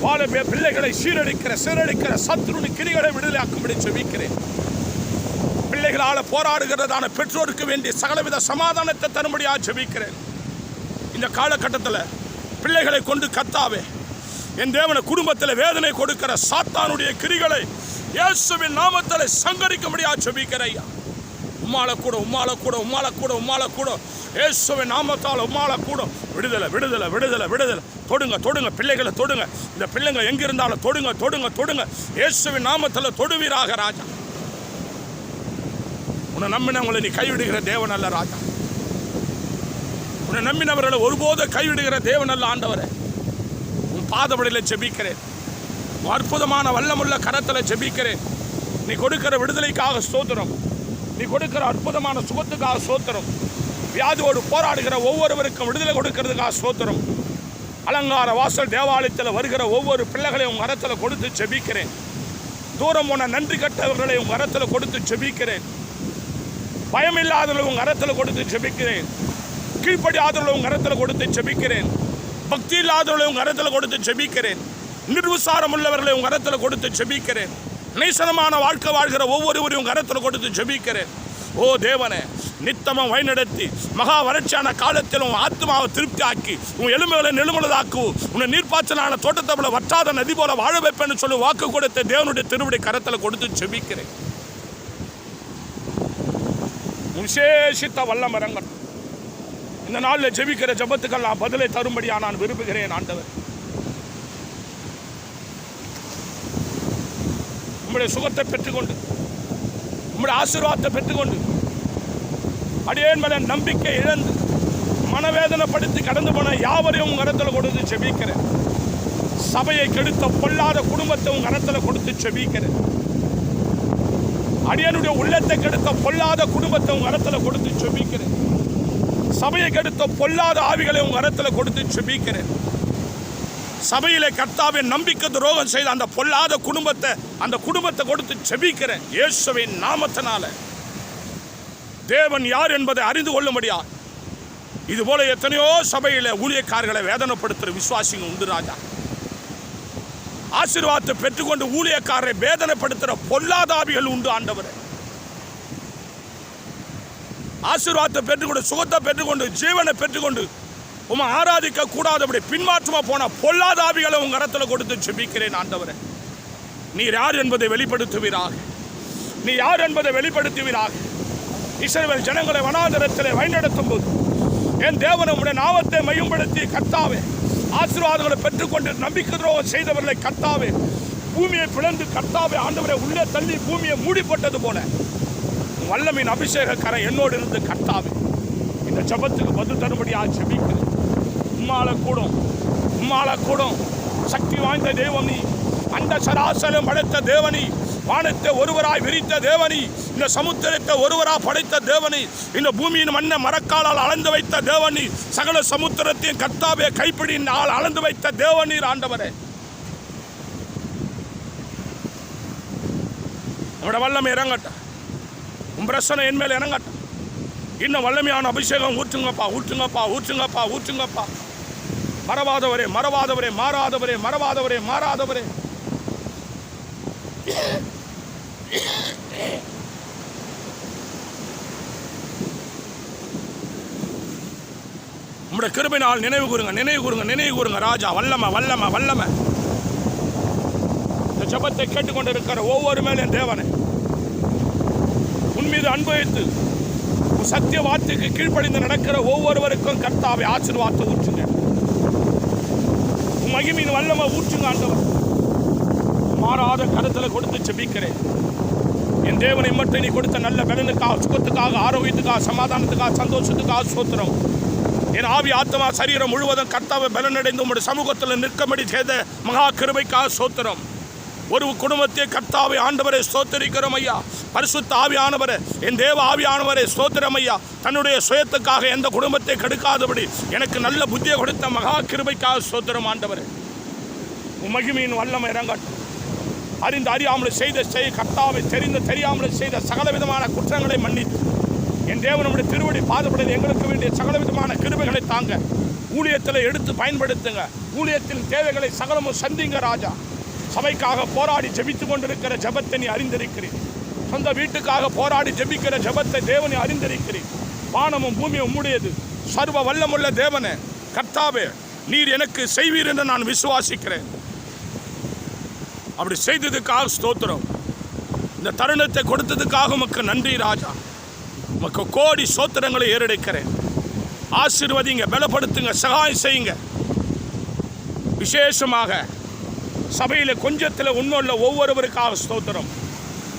வாழவே பிள்ளைகளை சீரழிக்கிற சத்ருனி கிரிகளை விடுதலையாக்கும்படி ஜெபிக்கிறேன். பிள்ளைகளால் போராடுகிறதான பெற்றோருக்கு வேண்டிய சகலவித சமாதானத்தை தரும்படியாக ஜெபிக்கிறேன். இந்த காலகட்டத்தில் பிள்ளைகளை கொண்டு கர்த்தாவே, என் தேவன குடும்பத்தில் வேதனை கொடுக்கிற சாத்தானுடைய கிரிகளை இயேசுவின் நாமத்தில் சங்கரிக்கும்படியாக ஜெபிக்கிறேன். உம்மாளக்கூட, உம்மாளக்கூட, உம்மாளக்கூட, உம்மாளக்கூட, இயேசுவின் நாமத்தால் உம்மாளக்கூட. விடுதலை, விடுதலை, விடுதலை, விடுதலை. தொடுங்க, தொடுங்க, பிள்ளைகளை தொடுங்க. இந்த பிள்ளைங்க எங்கிருந்தாலும் தொடுங்க, தொடுங்க, தொடுங்க. இயேசுவின் நாமத்தில் தொடுவீராக ராஜா. உன்னை நம்பினவங்களை நீ கைவிடுகிற தேவன் அல்ல ராஜா. உன்னை நம்பினவர்களை ஒருபோது கைவிடுகிற தேவன் அல்ல ஆண்டவரே. உன் பாதபடியில் ஜெபிக்கிறேன். அற்புதமான வல்லமுள்ள கரத்தில் ஜெபிக்கிறேன். நீ கொடுக்கிற விடுதலைக்காக ஸ்தோத்திரம். நீ கொடுக்கிற அற்புதமான சுகத்துக்காக ஸ்தோத்திரம். வியாதியோடு போராடுகிற ஒவ்வொருவருக்கும் விடுதலை கொடுக்கிறதுக்காக ஸ்தோத்திரம். அலங்கார வாசல் தேவாலயத்தில் வருகிற ஒவ்வொரு பிள்ளைகளையும் உங்கள் கரத்தில் கொடுத்து ஜெபிக்கிறேன். தூரம் போன நன்றி கட்டவர்களை உங்கள் கரத்தில் கொடுத்து ஜெபிக்கிறேன். பயமில்லாதவர்களை உங்கள் கரத்தில் கொடுத்து ஜெபிக்கிறேன். கீழ்ப்படியாதவர்களை உங்கள் கரத்தில் கொடுத்து ஜெபிக்கிறேன். பக்தி இல்லாதவர்களை உங்கள் கரத்தில் கொடுத்து ஜெபிக்கிறேன். நிர்விசாரம் உள்ளவர்களை உங்கள் கரத்தில் கொடுத்து ஜெபிக்கிறேன். நேசனமான வாழ்க்கை வாழ்கிற ஒவ்வொருவரையும் உங்கள் கரத்தில் கொடுத்து ஜெபிக்கிறேன். ஓ தேவனே, நித்தமும் வழிநடத்தி மகா வறட்சியான காலத்தில் உன் ஆத்மாவை திருப்தி ஆக்கி உன் எலும்புகளை நெலுமுள்ளதாக்கு உன்னை நீர்ப்பாய்ச்சலான தோட்டத்தை போல வற்றாத நதி போல வாழ வைப்பேன்னு சொல்லி வாக்கு கொடுத்த தேவனுடைய திருவிடை கரத்தில் கொடுத்து ஜெபிக்கிறேன். விசேஷித்த வல்லமரங்கள் இந்த நாளில் ஜெபிக்கிற ஜபத்துக்கள் நான் பதிலை தரும்படியா நான் விரும்புகிறேன் ஆண்டவர். உம்முடைய சுகத்தை பெற்றுக்கொண்டு, உம்முடைய ஆசீர்வாதத்தை பெற்றுக்கொண்டு, அடியேன் மேல நம்பிக்கை இழந்து மனவேதனைப்படுத்தி கடந்து போன யாவரையும் கரத்தில் கொடுத்து ஜெபிக்கிறேன். சபையை கெடுத்த பொல்லாத குடும்பத்தை உங்க கரத்துல கொடுத்து செபிக்கிறேன். அடியனுடைய உள்ளத்தை கெடுத்த பொல்லாத குடும்பத்தை உங்க கரத்துல கொடுத்து செபிக்கிறேன். சபையை கெடுத்த பொல்லாத ஆவிகளை உங்க கரத்துல கொடுத்து செபிக்கிறேன். சபையிலே கர்த்தாவே நம்பிக்கை துரோகம் செய்த அந்த பொல்லாத குடும்பத்தை அந்த குடும்பத்தை கொடுத்து செபிக்கிறேன். இயேசுவின் நாமத்தினால தேவன் யார் என்பதை அறிந்து கொள்ள முடியாது. இது போல எத்தனையோ சபையில ஊழியக்காரர்களை வேதனைப்படுத்துற விசுவாசிங்க உண்டு ராஜா. ஆசீர்வாதத்தை பெற்றுக்கொண்டு ஊழியக்காரரை வேதனைப்படுத்துற பொல்லாதாவிகள் உண்டு ஆண்டவரே. ஆசீர்வாதத்தை பெற்றுக்கொண்டு சுகத்தை பெற்றுக்கொண்டு ஜீவனை பெற்றுக்கொண்டு உம்மை ஆராதிக்க கூடாதபடி பின்மாற்றமா போன பொல்லாதாவிகளை உங்க கரத்துல கொடுத்து செபிக்கிறேன் ஆண்டவரே. நீர் யார் என்பதை வெளிப்படுத்துவீராக. நீ யார் என்பதை வெளிப்படுத்துவீராக. இஸ்ரவேல் ஜனங்களை வனாந்தரத்திலே வழிநடத்தும் போது என் தேவன் உம்முடைய நாமத்தை மையப்படுத்தி கர்த்தாவே ஆசீர்வாதங்களை பெற்றுக்கொண்டு நம்பிக்கை துரோகம் செய்தவர்களை கர்த்தாவே பூமியை பிளந்து கர்த்தாவே ஆண்டவரை உள்ளே தள்ளி பூமியை மூடிப்பட்டது போல வல்லமையின் அபிஷேக கரை என்னோடு இருந்து கர்த்தாவே இந்த ஜபத்துக்கு பதில் தரும்படியாக ஜெபிக்கிறேன். உம்மால கூடும் சக்தி வாய்ந்த தேவனி, அந்த சராசரம் படைத்த தேவனி, வானத்தை ஒருவராய் விரித்த தேவனி, இந்த சமுத்திரத்தை ஒருவராய் படைத்த தேவனி, இந்த பூமியின் மண்ணை மரக்காலால் அளந்து வைத்த தேவனி, சகல சமுத்திரத்தையும் கர்த்தாவே கைப்பிடியின் அளந்து வைத்த தேவனீர் ஆண்டவரே. நம்முடைய வல்லமை இறங்கட்டும். உன் பிரசனை என் மேல் இறங்கட்டும். இன்னும் வல்லமையான அபிஷேகம் ஊற்றுங்கப்பா, ஊற்றுங்கப்பா, ஊற்றுங்கப்பா, ஊற்றுங்கப்பா. மறவாதவரே, மறவாதவரே, மாறாதவரே, மறவாதவரே, மாறாதவரே. உம்முடைய கிருபையினால் நினைவு கூறுங்க, நினைவு கூறுங்க, நினைவு கூறுங்க ராஜா. வல்லமை, வல்லமை, வல்லமை. இந்த ஜபத்தை கேட்டுக்கொண்டிருக்கிற ஒவ்வொரு மேலும் தேவனே உன் மீது அன்பு வைத்து சத்திய வார்த்தைக்கு கீழ்ப்படிந்து நடக்கிற ஒவ்வொருவருக்கும் கர்த்தாவை ஆசீர்வாதத்தை ஊற்றுங்க. மகிமையின் வல்லமை ஊற்றுங்க ஆண்டவர். மாறாத கருத்துல கொடுத்து செபிக்கிறேன். என் தேவனை மட்டும் நீ கொடுத்த நல்ல பலனுக்காக, சுகத்துக்காக, ஆரோக்கியத்துக்காக, சமாதானத்துக்காக, சந்தோஷத்துக்காக ஸ்தோத்திரம். என் ஆவி ஆத்மா சரீரம் முழுவதும் கர்த்தாவை பலனடைந்து உங்களுடைய சமூகத்தில் நிற்கும்படி செய்த மகா கிருபைக்காக ஸ்தோத்திரம். ஒரு குடும்பத்தை கர்த்தாவை ஆண்டவரை ஸ்தோத்திரிக்கிறோம் ஐயா. பரிசுத்த ஆவியானவரே, என் தேவ ஆவியானவரே ஸ்தோத்திரம் ஐயா. தன்னுடைய சுயத்துக்காக எந்த குடும்பத்தை கெடுக்காதபடி எனக்கு நல்ல புத்தியை கொடுத்த மகா கிருபைக்காக ஸ்தோத்திரம் ஆண்டவரே. மகிமையின் வல்லமை இறங்கட்டும். அறிந்து அறியாமல் செய்த கர்த்தாவை தெரிந்து தெரியாமல் செய்த சகல விதமான குற்றங்களை மன்னித்து என் தேவனுடைய திருவடி பாதப்படையில் எங்களுக்கு வேண்டிய சகல விதமான கிருபைகளை தாங்க. ஊழியத்தில் எடுத்து பயன்படுத்துங்க. ஊழியத்தின் தேவைகளை சகலமும் சந்திங்க ராஜா. சபைக்காக போராடி ஜெபித்து கொண்டிருக்கிற ஜெபத்தை நீ அறிந்திருக்கிறேன். சொந்த வீட்டுக்காக போராடி ஜெபிக்கிற ஜெபத்தை தேவனை அறிந்திருக்கிறேன். வானமும் பூமியும் உம்முடையது. சர்வ வல்லமுள்ள தேவனே கர்த்தாவே, நீர் எனக்கு செய்வீர் என்று நான் விசுவாசிக்கிறேன். அப்படி செய்ததுக்காக ஸ்தோத்திரம். இந்த தருணத்தை கொடுத்ததுக்காக உமக்கு நன்றி ராஜா. உமக்கு கோடி ஸ்தோத்திரங்களை ஏறெடுக்கிறேன். ஆசீர்வதிங்க, பலப்படுத்துங்க, சகாயம் செய்யுங்க. விசேஷமாக சபையில் கொஞ்சத்தில் உண்மையுள்ள ஒவ்வொருவருக்காக ஸ்தோத்திரம்.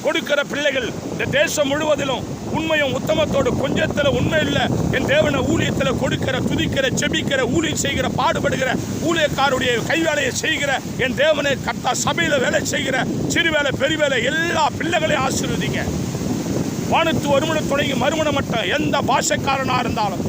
கொடுக்கிற பிள்ளைகள் இந்த தேசம் முழுவதிலும் உண்மையும் உத்தமத்தோடு கொஞ்சத்தில் உண்மை இல்லை என் தேவனை ஊழியத்தில் கொடுக்கிற, துதிக்கிற, செபிக்கிற, ஊழியம் செய்கிற, பாடுபடுகிற ஊழியக்காருடைய கைவேலையை செய்கிற என் தேவனை கர்த்தா சபையில் வேலை செய்கிற சிறு வேலை பெரிய வேலை எல்லா பிள்ளைகளையும் ஆசீர்வதிங்க. வானத்து ஒருமணம் தொடங்கி மறுமணம் மட்டும் எந்த பாஷைக்காரனாக இருந்தாலும்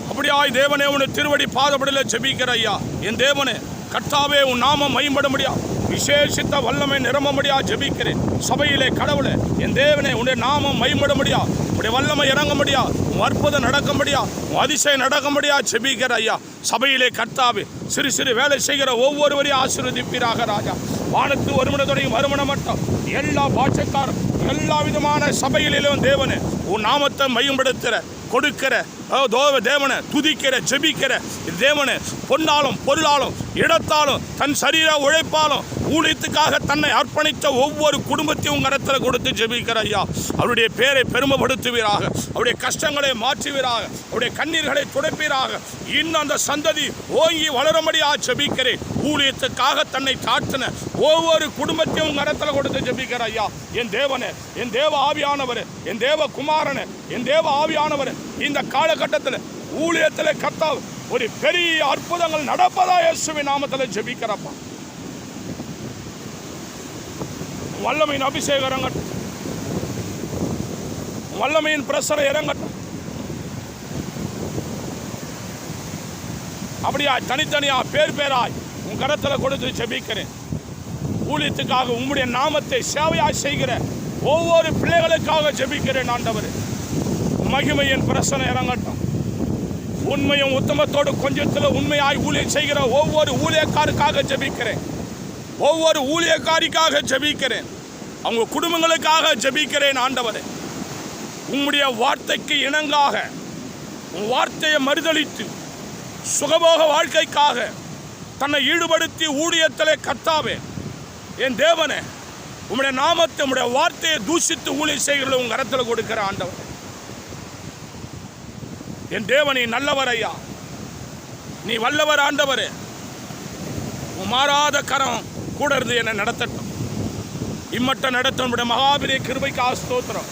அப்படியாய் தேவனே உன்னை திருவடி பாதப்படல ஜெபிக்கிற ஐயா. என் தேவனே கர்த்தாவே, உன் நாமம் மைம்பட முடியா விசேஷித்த வல்லமை நிரம்ப முடியா ஜெபிக்கிறேன். சபையிலே கடவுளே என் தேவனே உன்னுடைய நாமம் மைம்பட முடியா, உன்னுடைய வல்லமை இறங்க முடியா, உன் அற்புதம் நடக்க முடியா, உன் அதிசயம் நடக்க முடியா ஜெபிக்கிற ஐயா. சபையிலே கர்த்தாவே சிறு சிறு வேலை செய்கிற ஒவ்வொருவரையும் ஆசீர்வதிப்பீராக ராஜா. வானத்து ஒருமணத்துடைய மறுமணம் மட்டும் எல்லா பாட்சக்காரும் எல்லா விதமான சபைகளிலும் தேவனே உன் நாமத்தை மையப்படுத்துகிற, கொடுக்கிற தேவனை துதிக்கிற, ஜெபிக்கிற தேவனை பொன்னாலும் பொருளாலும் இடத்தாலும் தன் சரீர உழைப்பாலும் ஊழியத்துக்காக தன்னை அர்ப்பணித்த ஒவ்வொரு குடும்பத்தையும் உங்கள் இடத்துல கொடுத்து ஜெபிக்கிற ஐயா. அவருடைய பேரை பெருமைப்படுத்துவீராக, அவருடைய கஷ்டங்களை மாற்றுவீராக, அவருடைய கண்ணீர்களை துடைப்பீராக. இன்னும் அந்த சந்ததி ஓங்கி வளரும்படியாக ஜெபிக்கிறேன். ஊழியத்துக்காக தன்னை தாழ்த்தின ஒவ்வொரு குடும்பத்தையும் உங்கள் இடத்துல கொடுத்து ஜெபிக்கிற ஐயா. என் தேவனே, என் தேவ ஆவியானவர், என் தேவ குமாரனே, என் தேவ ஆவியானவர் இந்த காலகட்டத்தில் ஊழியத்தில் கர்த்தா ஒரு பெரிய அற்புதங்கள் நடப்பதா இயேசுவின் நாமத்தில் ஜெபிக்கிறப்பா. வல்லமையின் அபிஷேகம் இறங்கட்டும், வல்லமையின் பிரசரம் இறங்கட்டும். அப்படியா தனித்தனியா பேர் பேராய் உன் கரத்தில் கொடுத்து ஜெபிக்கிறேன். ஊழியத்துக்காக உம்முடைய நாமத்தை சேவையாய் செய்கிற ஒவ்வொரு பிள்ளைகளுக்காக ஜெபிக்கிறேன் ஆண்டவரே. மகிமையின் பிரசனம் இறங்கட்டும். உண்மையும் உத்தமத்தோடு கொஞ்சத்தில் உண்மையாய் ஊழியம் செய்கிற ஒவ்வொரு ஊழியக்காருக்காக ஜெபிக்கிறேன். ஒவ்வொரு ஊழியக்காரிக்காக ஜெபிக்கிறேன். அவங்க குடும்பங்களுக்காக ஜெபிக்கிறேன் ஆண்டவரே. உம்முடைய வார்த்தைக்கு இணங்காக உன் வார்த்தையை மறுதலித்து சுகபோக வாழ்க்கைக்காக தன்னை ஈடுபடுத்தி ஊழியத்திலே கர்த்தாவே என் தேவனே உம்முடைய நாமத்தை உம்முடைய வார்த்தையை தூஷித்து ஊழியம் செய்கிற உங்க கரத்தில் கொடுக்கிற ஆண்டவர் என் தேவனே நல்லவர் ஐயா. நீ வல்லவர் ஆண்டவரே. உன் மாறாத கரம் கூட இருந்து என்னை நடத்தட்டும். இம்மட்ட நடத்தும் மகாபிரிய கிருபைக்காக ஸ்தோத்திரம்.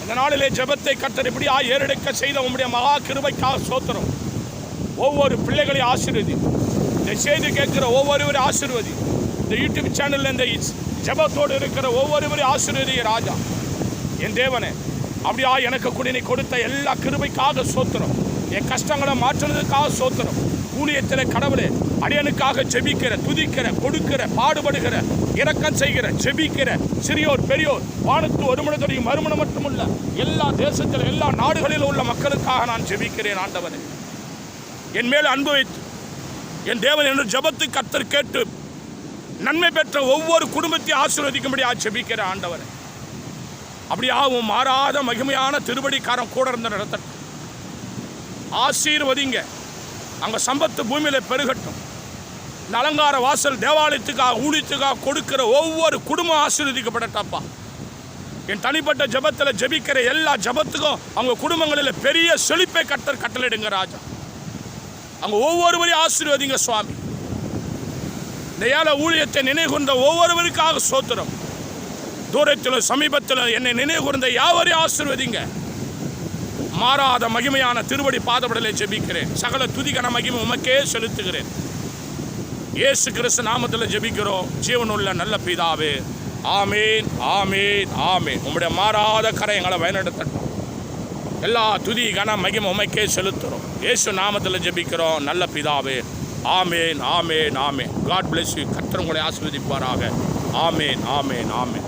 இந்த நாளிலே ஜெபத்தை கர்த்தர் இப்படியா ஏறெடுக்க செய்த உம்முடைய மகா கிருபைக்காக ஸ்தோத்திரம். ஒவ்வொரு பிள்ளைகளையும் ஆசீர்வதி. இந்த செய்தி கேட்கிற ஒவ்வொருவரையும் ஆசீர்வதி. இந்த யூடியூப் சேனலில் இந்த ஜெபத்தோடு இருக்கிற ஒவ்வொருவரையும் ஆசீர்வதிய ராஜா என் தேவனே. அப்படியா எனக்கு கூட நீ கொடுத்த எல்லா கிருபைக்காக ஸ்தோத்திரம். என் கஷ்டங்களை மாற்றுறதுக்காக ஸ்தோத்திரம். ஊழியத்தில் கடவுளே அடியனுக்காக ஜெபிக்கிற, துதிக்கிற, கொடுக்கிற, பாடுபடுகிற, இரக்கம் செய்கிற, ஜெபிக்கிற சிறியோர் பெரியோர் வானத்து ஒருமனத்தையும் மறுமணம் மட்டுமல்ல எல்லா தேசத்தில் எல்லா நாடுகளிலும் உள்ள மக்களுக்காக நான் ஜெபிக்கிறேன் ஆண்டவனே. என் மேல் அன்பு வைத்து என் தேவன் என்று ஜெபத்தை கர்த்தர் கேட்டு நன்மை பெற்ற ஒவ்வொரு குடும்பத்தையும் ஆசீர்வதிக்கும்படியா ஜெபிக்கிற ஆண்டவனே. அப்படியாகவும் மாறாத மகிமையான திருவடிக்காரன் கூட இருந்த நடத்தட்டும். ஆசீர்வதிங்க. அங்கே சம்பத்து பூமியில் பெருகட்டும். இந்த அலங்கார வாசல் தேவாலயத்துக்காக ஊழியத்துக்காக கொடுக்கிற ஒவ்வொரு குடும்பம் ஆசீர்வதிக்கப்படட்டப்பா. என் தனிப்பட்ட ஜபத்தில் ஜபிக்கிற எல்லா ஜபத்துக்கும் அவங்க குடும்பங்களில் பெரிய செழிப்பை கட்டளையிடுங்க ராஜா. அங்கே ஒவ்வொருவரையும் ஆசீர்வதிங்க சுவாமி. இந்த ஏழை ஊழியத்தை நினைவுகூர்ந்த ஒவ்வொருவருக்காக ஸ்தோத்திரம். தூரத்தில் சமீபத்தில் என்னை நினைவுகூர்ந்த யாவரையும் ஆசீர்வதிங்க. மாறாத மகிமையான திருவடி பாதப்படலை ஜெபிக்கிறேன். சகல துதிகன மகிமை உமக்கே செலுத்துகிறேன். இயேசு கிறிஸ்து நாமத்தில் ஜெபிக்கிறோம் ஜீவனுள்ள நல்ல பிதாவே. ஆமேன், ஆமேன், ஆமேன். உம்முடைய மாறாத கரை எங்களை வழிநடத்தட்டும். எல்லா துதி கன மகிமை உமக்கே செலுத்துகிறோம். இயேசு நாமத்தில் ஜெபிக்கிறோம் நல்ல பிதாவே. ஆமேன், ஆமேன், ஆமேன். God bless you. கர்த்தர் உங்களை ஆசீர்வதிப்பாராக. ஆமேன், ஆமேன், ஆமேன்.